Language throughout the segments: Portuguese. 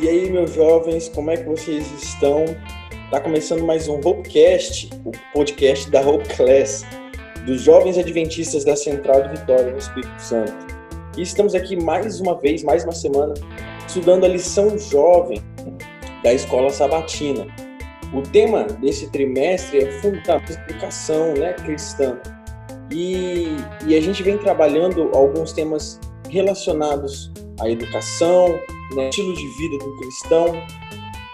E aí, meus jovens, como é que vocês estão? Está começando mais um Hopecast, o podcast da Hope Class, dos jovens adventistas da Central de Vitória, no Espírito Santo. E estamos aqui mais uma vez, mais uma semana, estudando a lição jovem da Escola Sabatina. O tema desse trimestre é fundamental, educação, cristã. E a gente vem trabalhando alguns temas relacionados à educação, estilo de vida do cristão.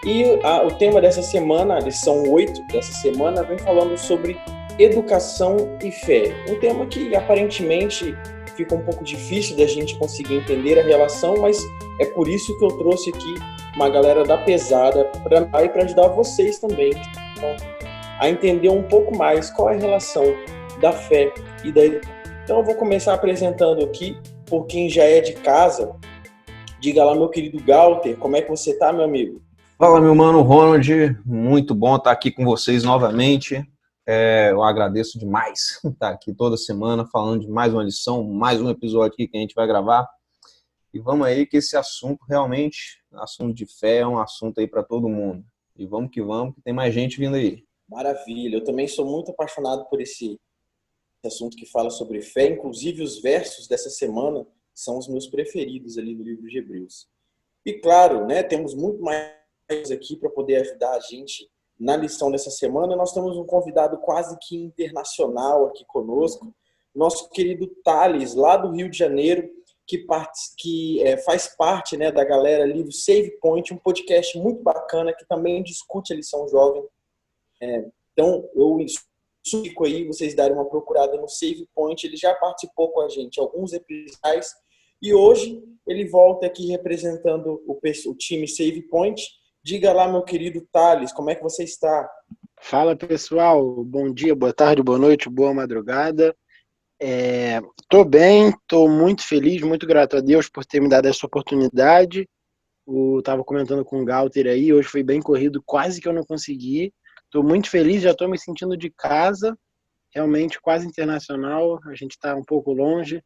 E o tema dessa semana, a lição 8 dessa semana, vem falando sobre educação e fé. Um tema que aparentemente fica um pouco difícil da gente conseguir entender a relação, mas é por isso que eu trouxe aqui uma galera da pesada para ajudar vocês também a entender um pouco mais qual é a relação da fé e da educação. Então eu vou começar apresentando aqui, por quem já é de casa. Diga lá, meu querido Galter, como é que você tá, meu amigo? Fala, meu mano Ronald, muito bom estar aqui com vocês novamente. Eu agradeço demais estar aqui toda semana falando de mais uma lição, mais um episódio aqui que a gente vai gravar. E vamos aí que esse assunto realmente, assunto de fé, é um assunto aí para todo mundo. E vamos, que tem mais gente vindo aí. Maravilha, eu também sou muito apaixonado por esse assunto que fala sobre fé. Inclusive os versos dessa semana são os meus preferidos ali do livro de Hebreus. E claro, temos muito mais aqui para poder ajudar a gente na lição dessa semana. Nós temos um convidado quase que internacional aqui conosco, nosso querido Thales, lá do Rio de Janeiro, que faz parte da galera ali do Save Point, um podcast muito bacana que também discute a lição jovem. Então, eu sugiro aí vocês darem uma procurada no Save Point. Ele já participou com a gente alguns episódios e hoje ele volta aqui representando o time Save Point. Diga lá, meu querido Thales, como é que você está? Fala, pessoal. Bom dia, boa tarde, boa noite, boa madrugada. Tô bem, tô muito feliz, muito grato a Deus por ter me dado essa oportunidade. Eu tava comentando com o Galter aí, hoje foi bem corrido, quase que eu não consegui. Tô muito feliz, já tô me sentindo de casa, realmente quase internacional. A gente tá um pouco longe,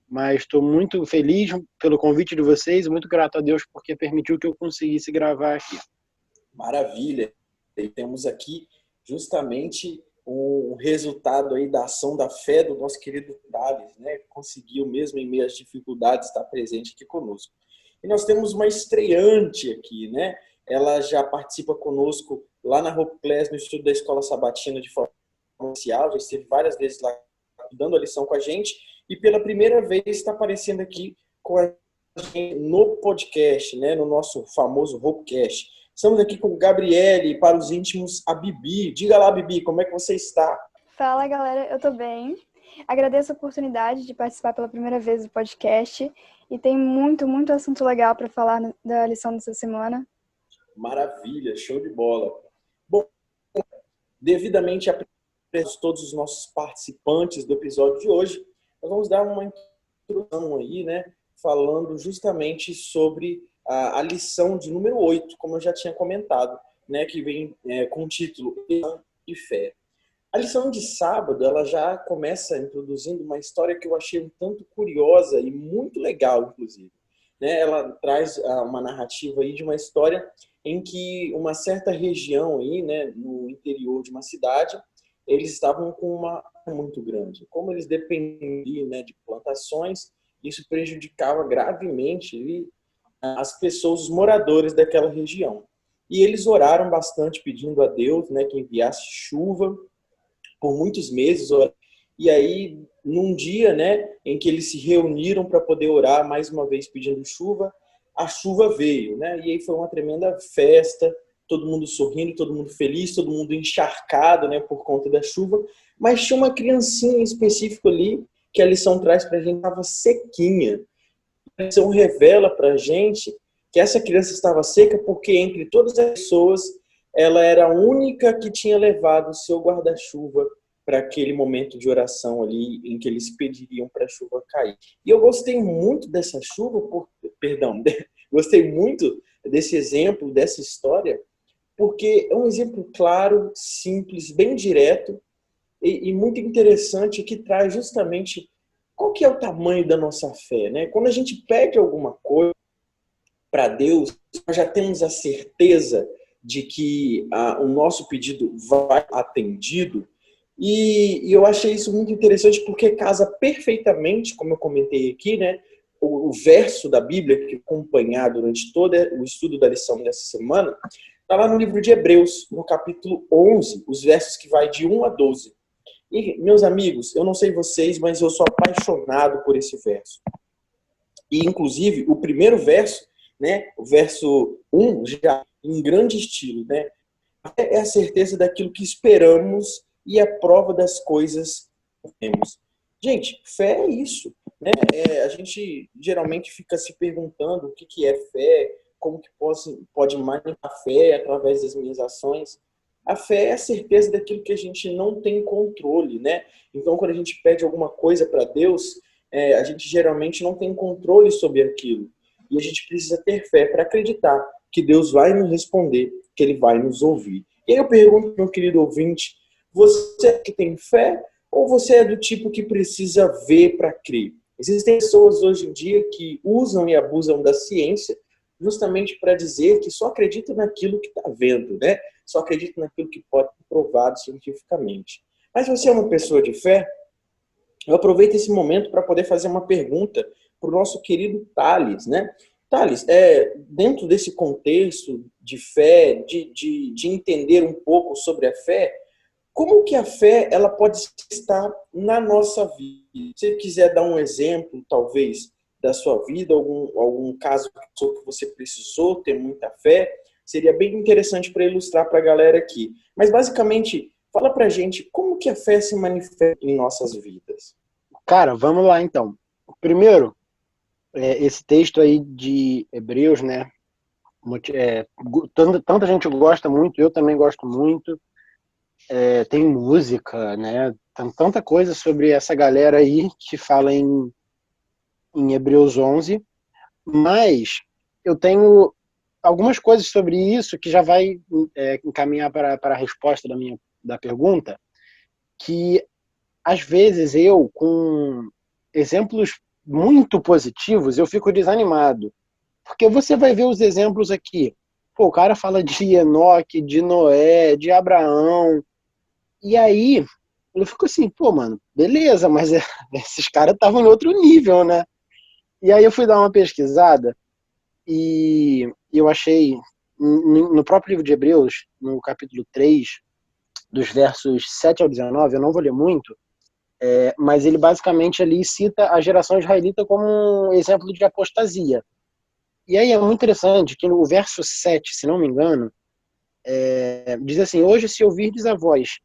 mas estou muito feliz pelo convite de vocês, muito grato a Deus porque permitiu que eu conseguisse gravar aqui. Maravilha! E temos aqui justamente o resultado aí da ação da fé do nosso querido Thales, que conseguiu mesmo em meio às dificuldades estar presente aqui conosco. E nós temos uma estreante aqui, Ela já participa conosco lá na Hope Class, no estudo da Escola Sabatina de forma inicial, já esteve várias vezes lá dando a lição com a gente, e pela primeira vez está aparecendo aqui com a gente no podcast, no nosso famoso Hopecast. Estamos aqui com Gabriele, para os íntimos, a Bibi. Diga lá, Bibi, como é que você está? Fala, galera, eu tô bem. Agradeço a oportunidade de participar pela primeira vez do podcast e tem muito, muito assunto legal para falar da lição dessa semana. Maravilha, show de bola. Bom, devidamente apresentados todos os nossos participantes do episódio de hoje, nós vamos dar uma introdução aí, falando justamente sobre a lição de número 8, como eu já tinha comentado, que vem com o título Educação e Fé. A lição de sábado, ela já começa introduzindo uma história que eu achei um tanto curiosa e muito legal, inclusive. Ela traz uma narrativa aí de uma história em que uma certa região aí, no interior de uma cidade, eles estavam com uma muito grande. Como eles dependiam de plantações, isso prejudicava gravemente as pessoas, os moradores daquela região. E eles oraram bastante pedindo a Deus que enviasse chuva por muitos meses. E aí, num dia em que eles se reuniram para poder orar mais uma vez pedindo chuva, a chuva veio. E aí foi uma tremenda festa, todo mundo sorrindo, todo mundo feliz, todo mundo encharcado por conta da chuva. Mas tinha uma criancinha em específico ali, que a lição traz para a gente, estava sequinha. A lição revela para a gente que essa criança estava seca porque entre todas as pessoas, ela era a única que tinha levado o seu guarda-chuva para aquele momento de oração ali, em que eles pediriam para a chuva cair. E eu gostei muito dessa chuva, gostei muito desse exemplo, dessa história, porque é um exemplo claro, simples, bem direto e muito interessante, que traz justamente qual que é o tamanho da nossa fé. Quando a gente pede alguma coisa, para Deus, nós já temos a certeza de que o nosso pedido vai atendido. E eu achei isso muito interessante porque casa perfeitamente, como eu comentei aqui, né, o verso da Bíblia que eu acompanhar durante todo o estudo da lição dessa semana, está lá no livro de Hebreus, no capítulo 11, os versos que vai de 1 a 12. E, meus amigos, eu não sei vocês, mas eu sou apaixonado por esse verso. E, inclusive, o primeiro verso, né, o verso 1, já em grande estilo, né, é a certeza daquilo que esperamos e a prova das coisas que temos. Gente, fé é isso, né? A gente geralmente fica se perguntando o que é fé, como que pode manifestar a fé através das minhas ações. A fé é a certeza daquilo que a gente não tem controle, né? Então, quando a gente pede alguma coisa para Deus, a gente geralmente não tem controle sobre aquilo. E a gente precisa ter fé para acreditar que Deus vai nos responder, que Ele vai nos ouvir. E aí eu pergunto, meu querido ouvinte, você é que tem fé ou você é do tipo que precisa ver para crer? Existem pessoas hoje em dia que usam e abusam da ciência justamente para dizer que só acredita naquilo que está vendo, né? Só acredita naquilo que pode ser provado cientificamente. Mas você é uma pessoa de fé? Eu aproveito esse momento para poder fazer uma pergunta para o nosso querido Thales, né? Thales, dentro desse contexto de fé, de entender um pouco sobre a fé, como que a fé ela pode estar na nossa vida? Se você quiser dar um exemplo, talvez, da sua vida, algum caso que você precisou ter muita fé, seria bem interessante para ilustrar para a galera aqui. Mas, basicamente, fala para a gente como que a fé se manifesta em nossas vidas. Cara, vamos lá então. Primeiro, esse texto aí de Hebreus, né? Tanta gente gosta muito, eu também gosto muito. Tem música, né? Tem tanta coisa sobre essa galera aí que fala em Hebreus 11, mas eu tenho algumas coisas sobre isso que já vai encaminhar para a resposta da pergunta, que às vezes eu, com exemplos muito positivos, eu fico desanimado. Porque você vai ver os exemplos aqui. Pô, o cara fala de Enoque, de Noé, de Abraão. E aí, eu fico assim, pô, mano, beleza, mas esses caras estavam em outro nível, né? E aí eu fui dar uma pesquisada e eu achei, no próprio livro de Hebreus, no capítulo 3, dos versos 7 ao 19, eu não vou ler muito, mas ele basicamente ali cita a geração israelita como um exemplo de apostasia. E aí é muito interessante que no verso 7, se não me engano, diz assim, hoje se ouvirdes a voz.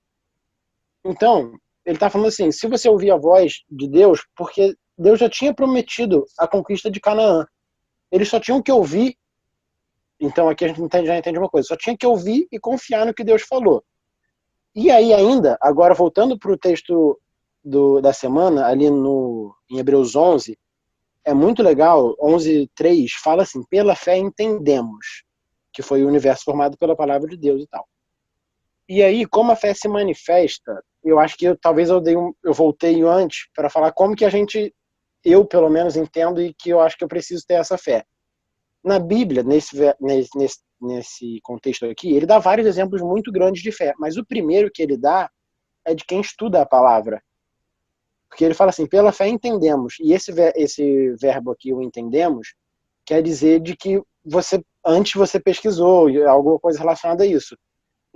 Então, ele está falando assim, se você ouvir a voz de Deus, porque Deus já tinha prometido a conquista de Canaã. Eles só tinham que ouvir, então aqui a gente já entende uma coisa, só tinha que ouvir e confiar no que Deus falou. E aí ainda, agora voltando para o texto da semana, ali em Hebreus 11, é muito legal, 11:3 fala assim, pela fé entendemos que foi o universo formado pela palavra de Deus e tal. E aí, como a fé se manifesta, eu acho que talvez eu voltei antes para falar como que eu pelo menos entendo e que eu acho que eu preciso ter essa fé. Na Bíblia, nesse contexto aqui, ele dá vários exemplos muito grandes de fé, mas o primeiro que ele dá é de quem estuda a palavra. Porque ele fala assim, pela fé entendemos. E esse verbo aqui, o entendemos, quer dizer de que antes você pesquisou, alguma coisa relacionada a isso.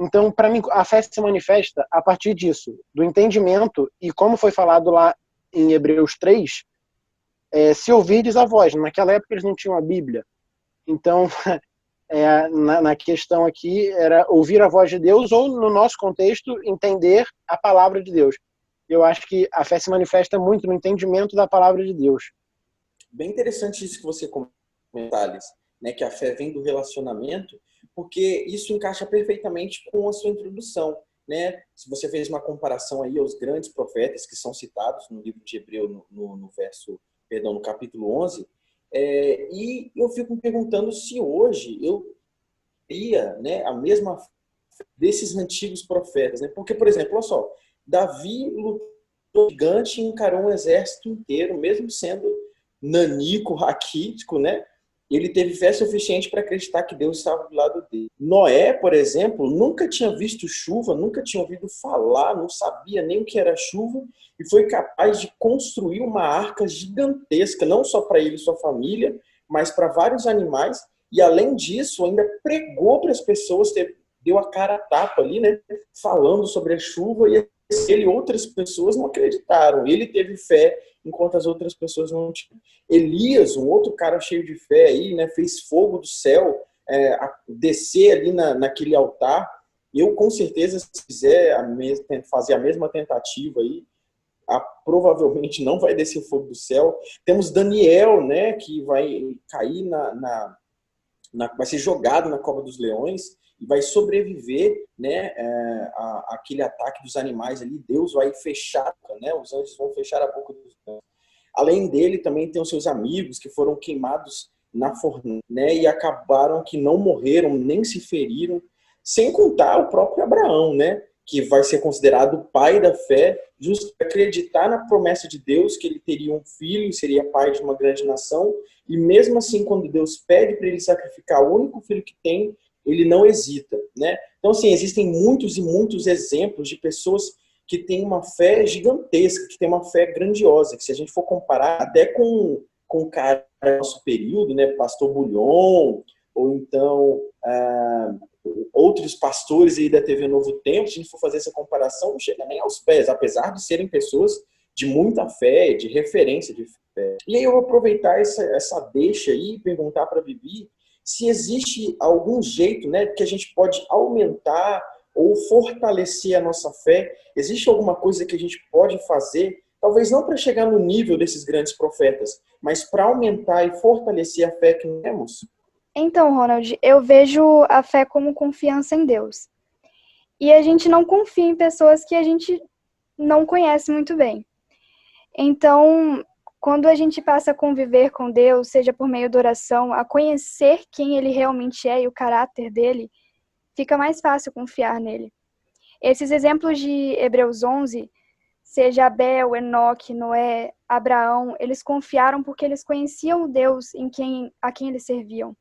Então, para mim, a fé se manifesta a partir disso, do entendimento, e como foi falado lá em Hebreus 3, se ouvirdes a voz. Naquela época eles não tinham a Bíblia. Então, na questão aqui, era ouvir a voz de Deus, ou, no nosso contexto, entender a palavra de Deus. Eu acho que a fé se manifesta muito no entendimento da palavra de Deus. Bem interessante isso que você comentou, Thales, né, que a fé vem do relacionamento, porque isso encaixa perfeitamente com a sua introdução, né? Se você fez uma comparação aí aos grandes profetas que são citados no livro de Hebreu, no capítulo 11, e eu fico me perguntando se hoje eu teria, né, a mesma fé desses antigos profetas, né? Porque, por exemplo, olha só, Davi lutou gigante e encarou um exército inteiro, mesmo sendo nanico, raquítico, né? ele teve fé suficiente para acreditar que Deus estava do lado dele. Noé, por exemplo, nunca tinha visto chuva, nunca tinha ouvido falar, não sabia nem o que era chuva, e foi capaz de construir uma arca gigantesca, não só para ele e sua família, mas para vários animais, e além disso, ainda pregou para as pessoas, deu a cara a tapa ali, né, falando sobre a chuva, e ele e outras pessoas não acreditaram. Ele teve fé, enquanto as outras pessoas não tinham. Elias, um outro cara cheio de fé aí, né, fez fogo do céu descer ali naquele altar. Eu, com certeza, se fizer fazer a mesma tentativa aí, provavelmente não vai descer fogo do céu. Temos Daniel, né, que vai cair vai ser jogado na cova dos leões e vai sobreviver, né, àquele ataque dos animais ali. Deus vai fechar, né, os anjos vão fechar a boca dos leões. Além dele, também tem os seus amigos que foram queimados na fornalha, né, e acabaram que não morreram, nem se feriram, sem contar o próprio Abraão, né, que vai ser considerado o pai da fé, justo para acreditar na promessa de Deus, que ele teria um filho, seria pai de uma grande nação, e mesmo assim, quando Deus pede para ele sacrificar o único filho que tem, ele não hesita, né? Então, assim, existem muitos e muitos exemplos de pessoas que têm uma fé gigantesca, que têm uma fé grandiosa, que se a gente for comparar até com o cara do nosso período, né, Pastor Bulhon, ou então outros pastores aí da TV Novo Tempo, se a gente for fazer essa comparação, não chega nem aos pés, apesar de serem pessoas de muita fé, de referência de fé. E aí eu vou aproveitar essa deixa aí e perguntar para a Vivi se existe algum jeito, né, que a gente pode aumentar ou fortalecer a nossa fé. Existe alguma coisa que a gente pode fazer, talvez não para chegar no nível desses grandes profetas, mas para aumentar e fortalecer a fé que temos? Então, Ronald, eu vejo a fé como confiança em Deus. E a gente não confia em pessoas que a gente não conhece muito bem. Então, quando a gente passa a conviver com Deus, seja por meio da oração, a conhecer quem Ele realmente é e o caráter dele, fica mais fácil confiar nele. Esses exemplos de Hebreus 11, seja Abel, Enoque, Noé, Abraão, eles confiaram porque eles conheciam o Deus a quem eles serviam.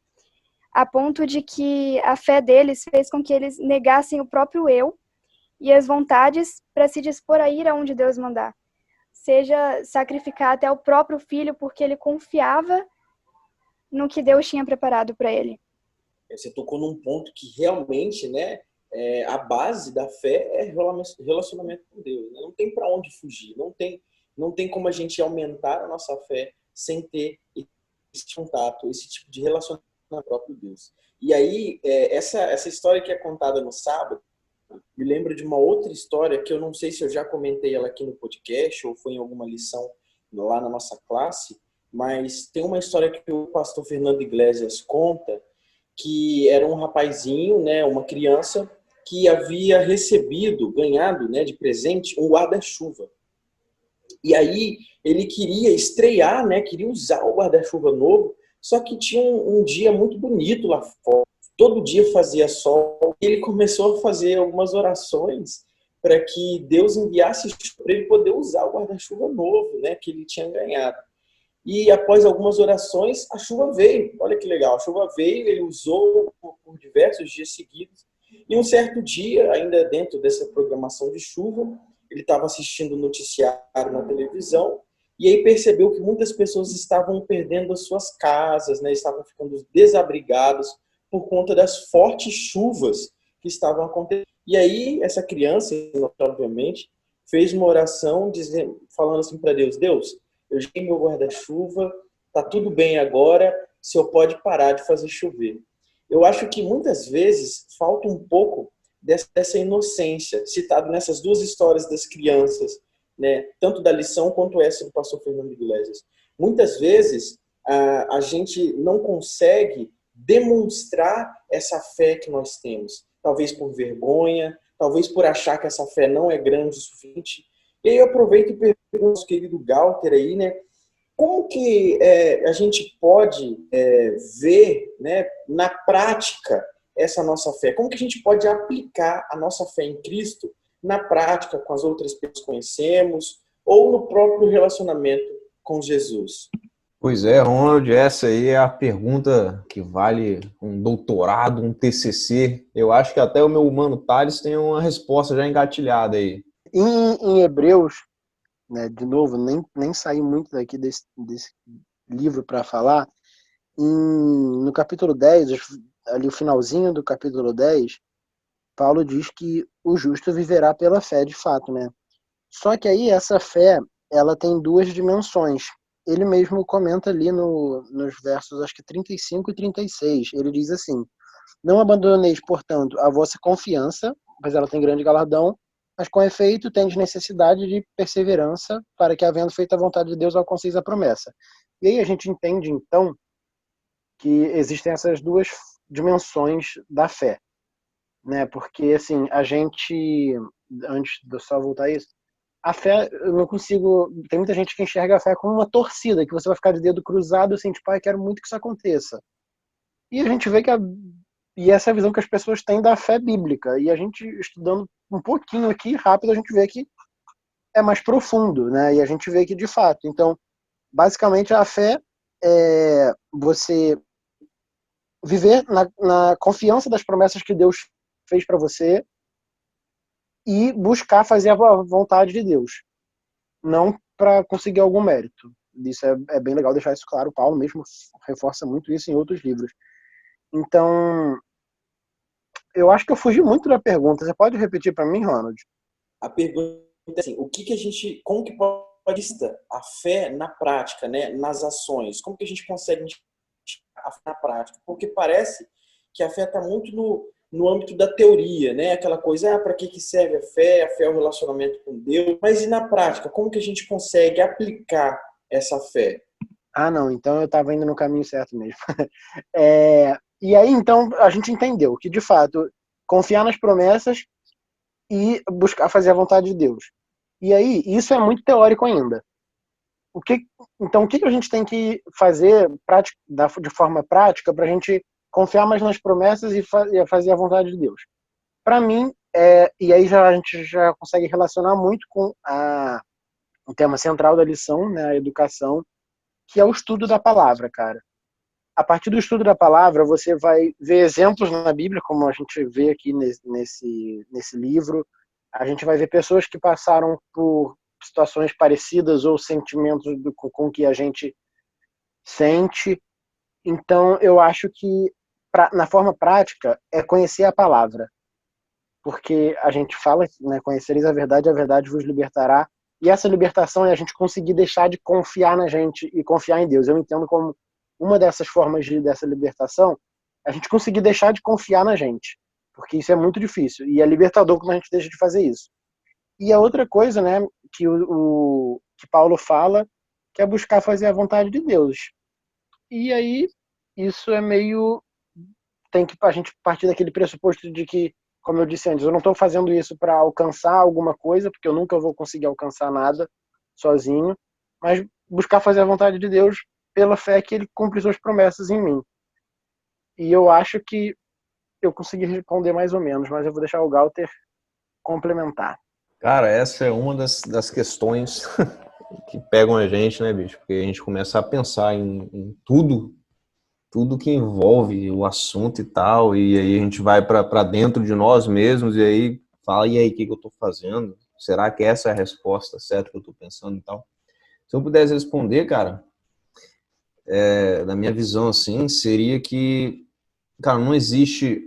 A ponto de que a fé deles fez com que eles negassem o próprio eu e as vontades para se dispor a ir aonde Deus mandar. Seja sacrificar até o próprio filho porque ele confiava no que Deus tinha preparado para ele. Você tocou num ponto que realmente, né, a base da fé é relacionamento com Deus. Né? Não tem para onde fugir, não tem como a gente aumentar a nossa fé sem ter esse contato, esse tipo de relacionamento com o próprio Deus. E aí, essa história que é contada no sábado, me lembro de uma outra história que eu não sei se eu já comentei ela aqui no podcast ou foi em alguma lição lá na nossa classe, mas tem uma história que o pastor Fernando Iglesias conta, que era um rapazinho, né, uma criança, que havia ganhado, né, de presente um guarda-chuva. E aí ele queria estrear, né, queria usar o guarda-chuva novo, só que tinha um dia muito bonito lá fora. Todo dia fazia sol. E ele começou a fazer algumas orações para que Deus enviasse para ele poder usar o guarda-chuva novo, né, que ele tinha ganhado. E após algumas orações, a chuva veio. Olha que legal, a chuva veio, ele usou por diversos dias seguidos. E um certo dia, ainda dentro dessa programação de chuva, ele estava assistindo o noticiário na televisão e aí percebeu que muitas pessoas estavam perdendo as suas casas, né, estavam ficando desabrigados por conta das fortes chuvas que estavam acontecendo. E aí essa criança, obviamente, fez uma oração falando assim para Deus: Deus, eu já tenho meu guarda-chuva, tá tudo bem agora, o Senhor pode parar de fazer chover. Eu acho que muitas vezes falta um pouco dessa inocência, citado nessas duas histórias das crianças, né, tanto da lição quanto essa do pastor Fernando Iglesias. Muitas vezes a gente não consegue demonstrar essa fé que nós temos, talvez por vergonha, talvez por achar que essa fé não é grande o suficiente. E aí eu aproveito e pergunto ao nosso querido Galter aí, né, como que a gente pode ver, né, na prática essa nossa fé? Como que a gente pode aplicar a nossa fé em Cristo na prática com as outras pessoas que conhecemos ou no próprio relacionamento com Jesus? Pois é, Ronald, essa aí é a pergunta que vale um doutorado, um TCC. Eu acho que até o meu humano Thales tem uma resposta já engatilhada aí. Em Hebreus, né, de novo, nem saí muito daqui desse livro para falar, no capítulo 10, ali o finalzinho do capítulo 10, Paulo diz que o justo viverá pela fé, de fato, né? Só que aí essa fé, ela tem duas dimensões. Ele mesmo comenta ali nos versos, acho que 35 e 36, ele diz assim: não abandoneis, portanto, a vossa confiança, pois ela tem grande galardão, mas com efeito tendes necessidade de perseverança, para que, havendo feito a vontade de Deus, alcanceis a promessa. E aí a gente entende, então, que existem essas duas dimensões da fé, né? Porque, assim, a gente, antes de eu só voltar a isso, a fé, eu não consigo. Tem muita gente que enxerga a fé como uma torcida, que você vai ficar de dedo cruzado assim, tipo, ah, quero muito que isso aconteça. E a gente vê que e essa é a visão que as pessoas têm da fé bíblica. E a gente, estudando um pouquinho aqui, rápido, a gente vê que é mais profundo, né? E a gente vê que, de fato. Então, basicamente, a fé é você viver na confiança das promessas que Deus fez para você e buscar fazer a vontade de Deus, não para conseguir algum mérito. Isso é bem legal deixar isso claro. O Paulo mesmo reforça muito isso em outros livros. Então, eu acho que eu fugi muito da pergunta. Você pode repetir para mim, Ronald? A pergunta é assim, o que que a gente, como que pode a fé na prática, né, nas ações? Como que a gente consegue a fé na prática? Porque parece que a fé está muito no âmbito da teoria, né? Aquela coisa, para que serve a fé? A fé é o relacionamento com Deus. Mas e na prática, como que a gente consegue aplicar essa fé? Ah, não, então eu estava indo no caminho certo mesmo. E aí, então, a gente entendeu que, de fato, confiar nas promessas e buscar fazer a vontade de Deus. E aí, isso é muito teórico ainda. Então, o que a gente tem que fazer de forma prática para a gente confiar mais nas promessas e fazer a vontade de Deus? Para mim, e aí a gente já consegue relacionar muito com o tema central da lição, né, a educação, que é o estudo da palavra, cara. A partir do estudo da palavra, você vai ver exemplos na Bíblia, como a gente vê aqui nesse livro. A gente vai ver pessoas que passaram por situações parecidas ou sentimentos com que a gente sente. Então, eu acho que, na forma prática, é conhecer a palavra. Porque a gente fala, né, conhecereis a verdade vos libertará. E essa libertação é a gente conseguir deixar de confiar na gente e confiar em Deus. Eu entendo como uma dessas formas dessa libertação, a gente conseguir deixar de confiar na gente, porque isso é muito difícil, e é libertador quando a gente deixa de fazer isso. E a outra coisa, né, que Paulo fala, que é buscar fazer a vontade de Deus. E aí, isso é meio... Tem que a gente partir daquele pressuposto de que, como eu disse antes, eu não estou fazendo isso para alcançar alguma coisa, porque eu nunca vou conseguir alcançar nada sozinho, mas buscar fazer a vontade de Deus pela fé que ele cumpre suas promessas em mim. E eu acho que eu consegui responder mais ou menos, mas eu vou deixar o Galter complementar. Cara, essa é uma das questões que pegam a gente, né, bicho? Porque a gente começa a pensar em tudo que envolve o assunto e tal, e aí a gente vai para dentro de nós mesmos e aí fala, e aí, o que eu tô fazendo? Será que essa é a resposta certa que eu tô pensando e tal? Se eu pudesse responder, cara, da minha visão, assim, seria que, cara, não existe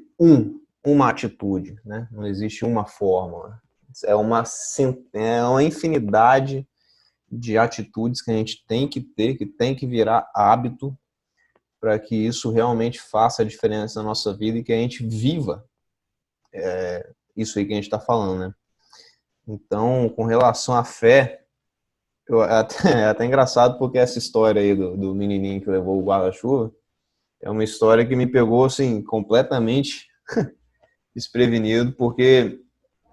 uma atitude, né? Não existe uma fórmula. É uma infinidade de atitudes que a gente tem que ter, que tem que virar hábito para que isso realmente faça a diferença na nossa vida e que a gente viva isso aí que a gente está falando, né? Então, com relação à fé, é até engraçado porque essa história aí do menininho que levou o guarda-chuva é uma história que me pegou, assim, completamente desprevenido, porque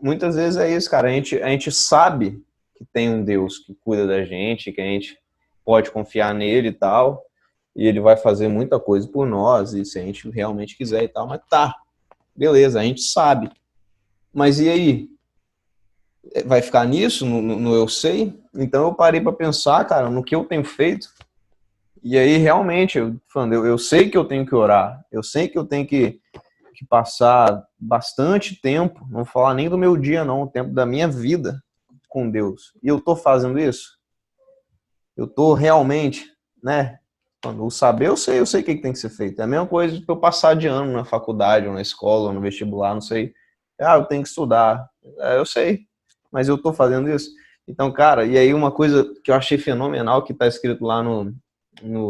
muitas vezes é isso, cara, a gente sabe que tem um Deus que cuida da gente, que a gente pode confiar nele e tal, e ele vai fazer muita coisa por nós, e se a gente realmente quiser e tal, mas tá, beleza, a gente sabe. Mas e aí? Vai ficar nisso, no eu sei? Então eu parei para pensar, cara, no que eu tenho feito E aí, realmente, eu sei que eu tenho que orar, eu sei que eu tenho que passar bastante tempo, não vou falar nem do meu dia, não, o tempo da minha vida com Deus. E eu tô fazendo isso? Eu tô realmente, né? Quando eu saber, eu sei o que tem que ser feito. É a mesma coisa que eu passar de ano na faculdade, ou na escola, ou no vestibular, não sei. Eu tenho que estudar. Eu sei, mas eu tô fazendo isso. Então, cara, e aí uma coisa que eu achei fenomenal que tá escrito lá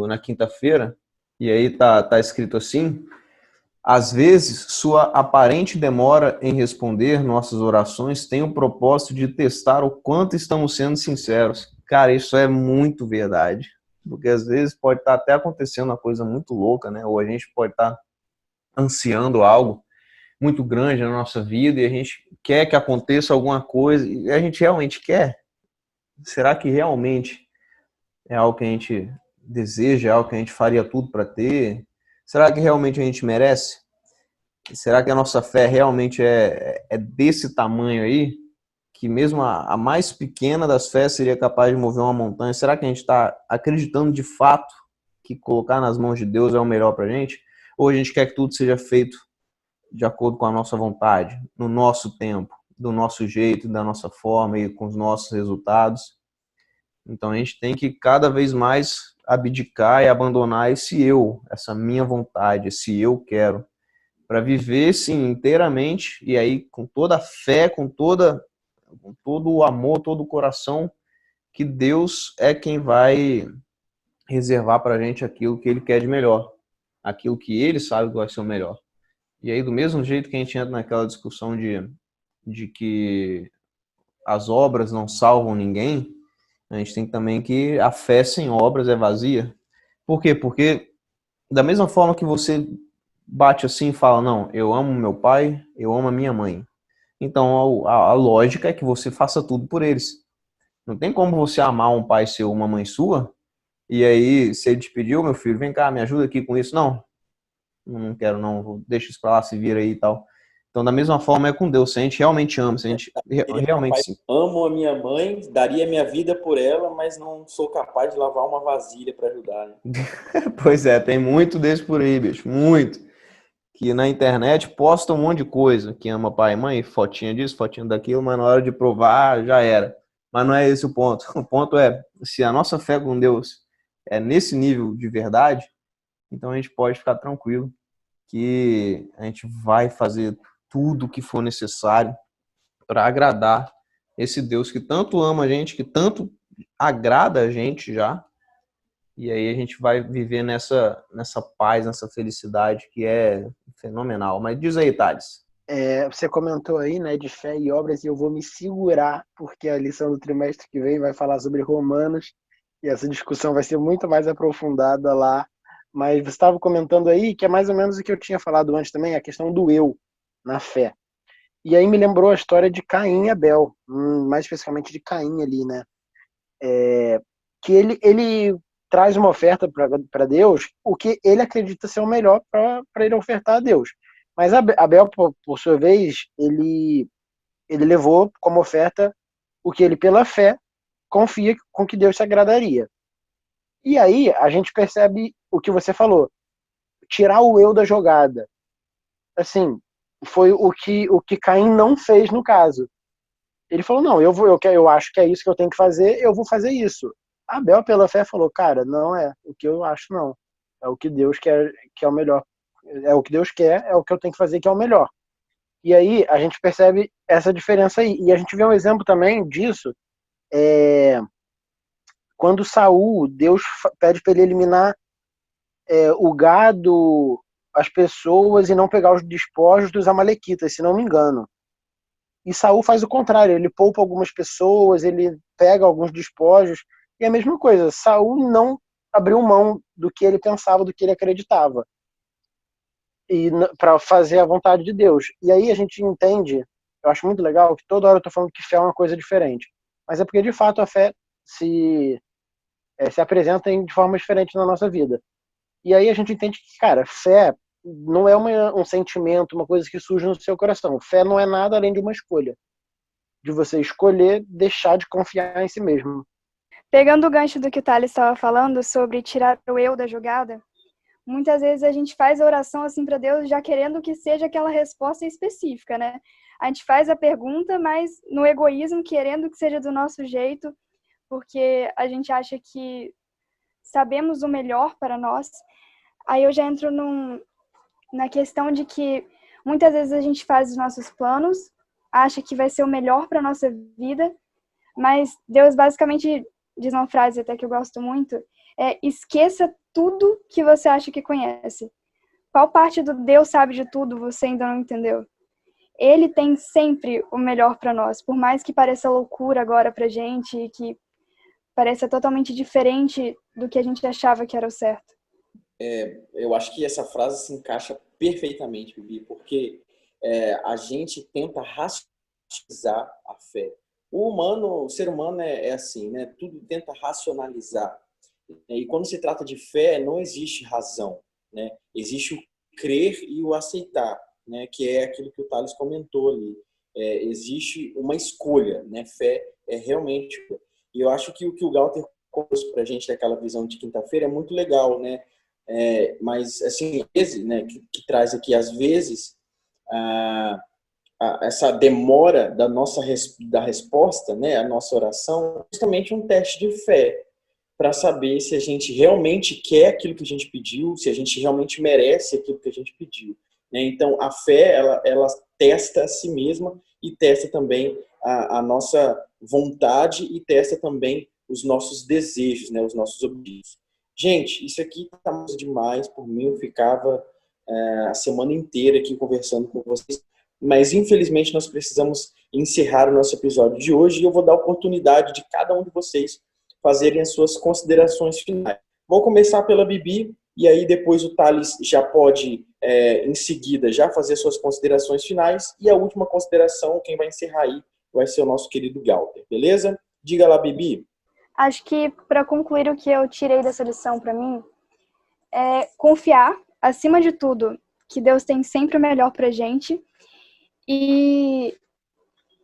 na quinta-feira, e aí tá escrito assim: às vezes, sua aparente demora em responder nossas orações tem o propósito de testar o quanto estamos sendo sinceros. Cara, isso é muito verdade. Porque às vezes pode estar até acontecendo uma coisa muito louca, né? Ou a gente pode estar ansiando algo muito grande na nossa vida e a gente quer que aconteça alguma coisa e a gente realmente quer. Será que realmente é algo que a gente deseja, é algo que a gente faria tudo para ter? Será que realmente a gente merece? Será que a nossa fé realmente é desse tamanho aí? Que mesmo a mais pequena das fés seria capaz de mover uma montanha? Será que a gente está acreditando de fato que colocar nas mãos de Deus é o melhor para a gente? Ou a gente quer que tudo seja feito de acordo com a nossa vontade, no nosso tempo, do nosso jeito, da nossa forma e com os nossos resultados? Então a gente tem que cada vez mais abdicar e abandonar esse eu, essa minha vontade, esse eu quero, para viver, sim, inteiramente, e aí com toda a fé, com todo o amor, todo o coração, que Deus é quem vai reservar para a gente aquilo que Ele quer de melhor, aquilo que Ele sabe que vai ser o melhor. E aí, do mesmo jeito que a gente entra naquela discussão de que as obras não salvam ninguém, a gente tem também que a fé sem obras é vazia. Por quê? Porque da mesma forma que você bate assim e fala, não, eu amo meu pai, eu amo a minha mãe. Então a lógica é que você faça tudo por eles. Não tem como você amar um pai seu, uma mãe sua, e aí se ele te pediu, meu filho, vem cá, me ajuda aqui com isso. Não quero não, deixa isso pra lá, se vira aí e tal. Então da mesma forma é com Deus, se a gente realmente ama, se a gente Seria realmente capaz, se... amo a minha mãe, daria minha vida por ela, mas não sou capaz de lavar uma vasilha para ajudar, né? Pois é, tem muito desse por aí, bicho, muito. Que na internet posta um monte de coisa, que ama pai e mãe, fotinha disso, fotinha daquilo, mas na hora de provar já era. Mas não é esse o ponto. O ponto é, se a nossa fé com Deus é nesse nível de verdade, então a gente pode ficar tranquilo que a gente vai fazer tudo o que for necessário para agradar esse Deus que tanto ama a gente, que tanto agrada a gente já, e aí a gente vai viver nessa paz, nessa felicidade que é fenomenal. Mas diz aí, Thales. Você comentou aí, né, de fé e obras, e eu vou me segurar, porque a lição do trimestre que vem vai falar sobre Romanos, e essa discussão vai ser muito mais aprofundada lá. Mas você estava comentando aí que é mais ou menos o que eu tinha falado antes também, a questão do eu na fé. E aí me lembrou a história de Caim e Abel, mais especificamente de Caim ali, né? Que ele traz uma oferta para Deus, o que ele acredita ser o melhor para ele ofertar a Deus. Mas Abel, por sua vez, ele levou como oferta o que ele, pela fé, confia com que Deus se agradaria. E aí a gente percebe o que você falou, tirar o eu da jogada. Assim, foi o que Caim não fez no caso. Ele falou, não, eu acho que é isso que eu tenho que fazer, eu vou fazer isso. Abel, pela fé, falou, cara, não é o que eu acho, não. É o que Deus quer, que é o melhor. É o que Deus quer, é o que eu tenho que fazer, que é o melhor. E aí a gente percebe essa diferença aí. E a gente vê um exemplo também disso, quando Saul, Deus pede para ele eliminar o gado, as pessoas, e não pegar os despojos dos amalequitas, se não me engano. E Saul faz o contrário, ele poupa algumas pessoas, ele pega alguns despojos, e a mesma coisa, Saul não abriu mão do que ele pensava, do que ele acreditava, e para fazer a vontade de Deus. E aí a gente entende, eu acho muito legal, que toda hora eu estou falando que fé é uma coisa diferente, mas é porque de fato a fé se apresenta de forma diferente na nossa vida. E aí a gente entende que, cara, fé não é um sentimento, uma coisa que surge no seu coração. Fé não é nada além de uma escolha, de você escolher deixar de confiar em si mesmo. Pegando o gancho do que o Thales estava falando sobre tirar o eu da jogada, muitas vezes a gente faz a oração assim para Deus já querendo que seja aquela resposta específica, né? A gente faz a pergunta, mas no egoísmo, querendo que seja do nosso jeito, porque a gente acha que sabemos o melhor para nós. Aí eu já entro na questão de que muitas vezes a gente faz os nossos planos, acha que vai ser o melhor para a nossa vida, mas Deus basicamente diz uma frase até que eu gosto muito, esqueça tudo que você acha que conhece. Qual parte do Deus sabe de tudo você ainda não entendeu? Ele tem sempre o melhor para nós, por mais que pareça loucura agora pra gente, que pareça totalmente diferente do que a gente achava que era o certo. Eu acho que essa frase se encaixa perfeitamente, Bibi, porque a gente tenta racionalizar a fé. O ser humano é assim, né? Tudo tenta racionalizar. E quando se trata de fé, não existe razão, né? Existe o crer e o aceitar, né? Que é aquilo que o Thales comentou ali. Existe uma escolha, né? Fé é realmente... E eu acho que o que o Galter trouxe para a gente daquela visão de quinta-feira é muito legal, né? Mas, assim, né, que traz aqui, às vezes, essa demora da resposta, né, a nossa oração, é justamente um teste de fé, para saber se a gente realmente quer aquilo que a gente pediu, se a gente realmente merece aquilo que a gente pediu, né? Então, a fé, ela testa a si mesma e testa também a nossa vontade e testa também os nossos desejos, né, os nossos objetivos. Gente, isso aqui tá demais por mim, eu ficava a semana inteira aqui conversando com vocês, mas infelizmente nós precisamos encerrar o nosso episódio de hoje e eu vou dar a oportunidade de cada um de vocês fazerem as suas considerações finais. Vou começar pela Bibi e aí depois o Thales já pode, em seguida, já fazer suas considerações finais e a última consideração, quem vai encerrar aí, vai ser o nosso querido Galter, beleza? Diga lá, Bibi. Acho que, para concluir, o que eu tirei dessa lição para mim é confiar, acima de tudo, que Deus tem sempre o melhor pra gente e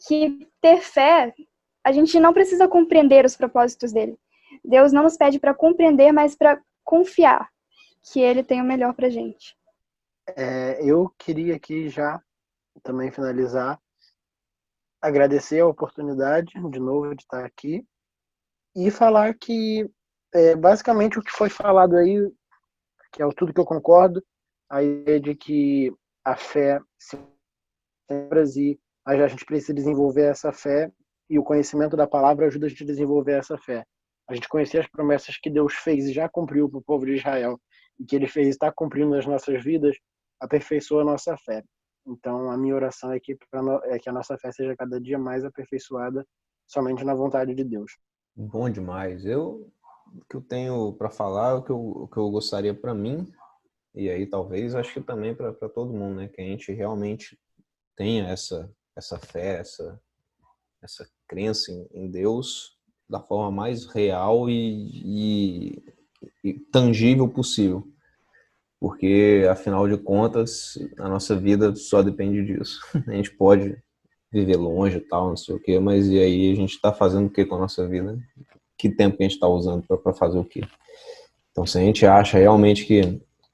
que ter fé, a gente não precisa compreender os propósitos dele. Deus não nos pede para compreender, mas para confiar que ele tem o melhor pra gente. Eu queria aqui já também finalizar, agradecer a oportunidade de novo de estar aqui e falar que basicamente o que foi falado aí, que é tudo que eu concordo, a ideia de que a fé se e a gente precisa desenvolver essa fé e o conhecimento da palavra ajuda a gente a desenvolver essa fé. A gente conhecer as promessas que Deus fez e já cumpriu para o povo de Israel e que ele fez e está cumprindo nas nossas vidas, aperfeiçoa a nossa fé. Então, a minha oração é que a nossa fé seja cada dia mais aperfeiçoada somente na vontade de Deus. Bom demais. O que eu tenho para falar, o que eu gostaria para mim, e aí talvez, acho que também para todo mundo, né? Que a gente realmente tenha essa fé, essa crença em Deus da forma mais real e tangível possível. Porque, afinal de contas, a nossa vida só depende disso. A gente pode viver longe e tal, não sei o quê, mas e aí a gente está fazendo o que com a nossa vida? Que tempo que a gente está usando para fazer o quê? Então, se a gente acha realmente que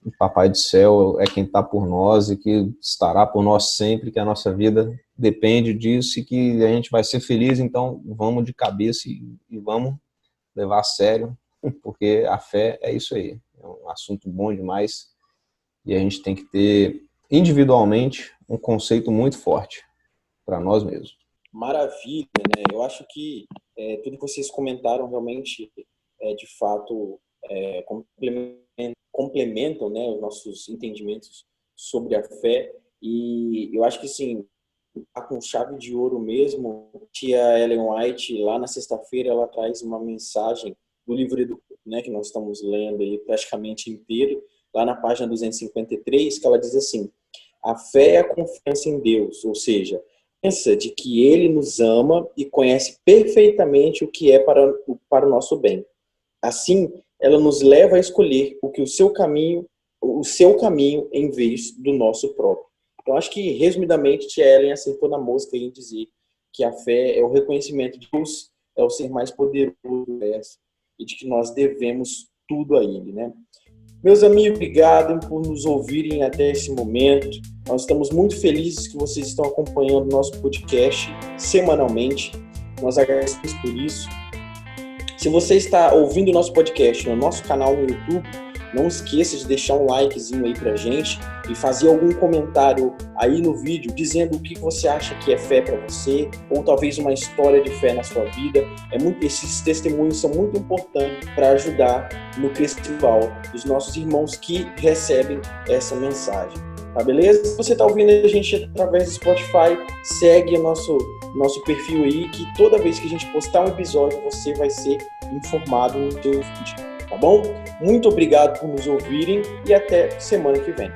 o Papai do Céu é quem está por nós e que estará por nós sempre, que a nossa vida depende disso e que a gente vai ser feliz, então vamos de cabeça e vamos levar a sério, porque a fé é isso aí. É um assunto bom demais e a gente tem que ter individualmente um conceito muito forte para nós mesmos. Maravilha, né? Eu acho que tudo que vocês comentaram realmente, de fato, complementam, né, os nossos entendimentos sobre a fé. E eu acho que, sim, tá com chave de ouro mesmo. Tia Ellen White, lá na sexta-feira, ela traz uma mensagem do livro, né, que nós estamos lendo aí praticamente inteiro, lá na página 253, que ela diz assim: a fé é a confiança em Deus, ou seja, pensa de que Ele nos ama e conhece perfeitamente o que é para o nosso bem. Assim, ela nos leva a escolher o seu caminho em vez do nosso próprio. Então, acho que, resumidamente, tia Ellen acertou na mosca em dizer que a fé é o reconhecimento de Deus é o ser mais poderoso do universo e de que nós devemos tudo a Ele, né? Meus amigos, obrigado por nos ouvirem até esse momento. Nós estamos muito felizes que vocês estão acompanhando o nosso podcast semanalmente. Nós agradecemos por isso. Se você está ouvindo o nosso podcast no nosso canal no YouTube, não esqueça de deixar um likezinho aí pra gente e fazer algum comentário aí no vídeo dizendo o que você acha que é fé para você, ou talvez uma história de fé na sua vida. Esses testemunhos são muito importantes para ajudar no crescimento dos nossos irmãos que recebem essa mensagem. Tá beleza? Se você está ouvindo a gente através do Spotify, segue o nosso perfil aí, que toda vez que a gente postar um episódio, você vai ser informado no seu vídeo. Tá bom? Muito obrigado por nos ouvirem e até semana que vem.